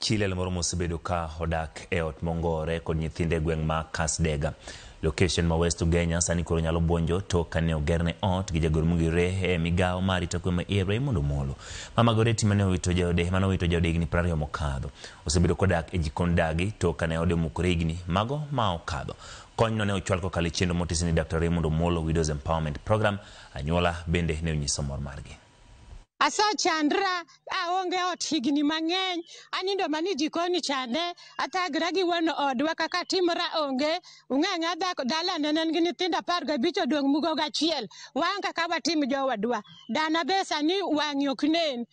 Chile moro mosebedo ka odak e ot mongore kod nyithinde gweng' ma Kasdega. Location ma West Ugenya sani koro nyalo buonjo tok kane ogerne ot gi jagoro mongire e migawo mar rito kwe ma Raymond Omolo. Mama Goretti mane owito jaode higni 20 mokadho osebedo kodak e jikon dagi tok kane ode omukore higni mago ma okadho. Kony no ne ochwal kokalo chenro motis ni Dr. Raymond Omolo Widows Empowerment Program. Anyuola bende ne onyiso mor margi. Asa chandra aonge ot higni mang'eny anindo mani jikoni chande atagra gi wuon odwa kaka timra onge ung'eng'a dala nenen gi nyithindo 15 odong' mugo gachiel wan kaka watim jowadwa dana besa ni wang'i ok nen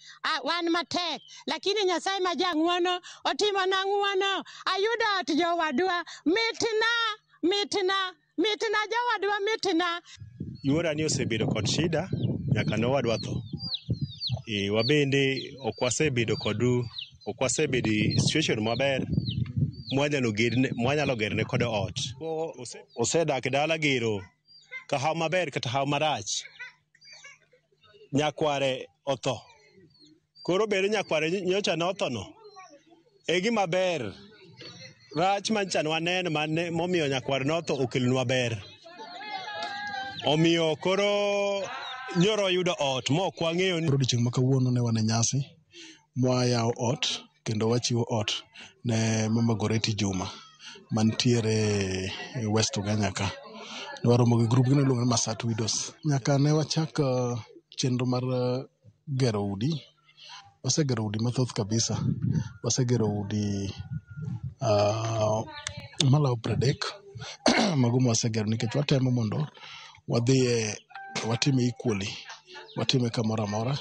wan matek lakini Nyasaye ma jang'wono otimo na ng'wono ayudo ot jowadwa mitna jowadwa mitna. Yuora ni osebedo kod shida nyaka ne wadwa tho. Wabende okwasebedo situation maber mwanyalo gerne kod ot. Osedak dala gero ka haw maber kata haw marach. Nyakware otho. Koro bedo nyakware nyocha ne otho no. E gima ber. Rach manchan waneno momiyo nyakware ne otho okelnwa ber. Omiyo koro nyoro yudo ot mok wang'eyo ni odiochieng' ma kawuono ne wan e nyasi mwayawo ot kendo wachiwo ot ne Mama Goretti Juma mantiere e West Ugenya ka. Ne waromo gi grup gino iluongo ni Masat Widows. Nyaka ne wachak chenro mar gero udi. Wasegero udi mathoth kabisa. Wasegero udi malawo 30 mago ma wasegero nikech watemo mondo wadhiye watime equally, watime kamoro amora.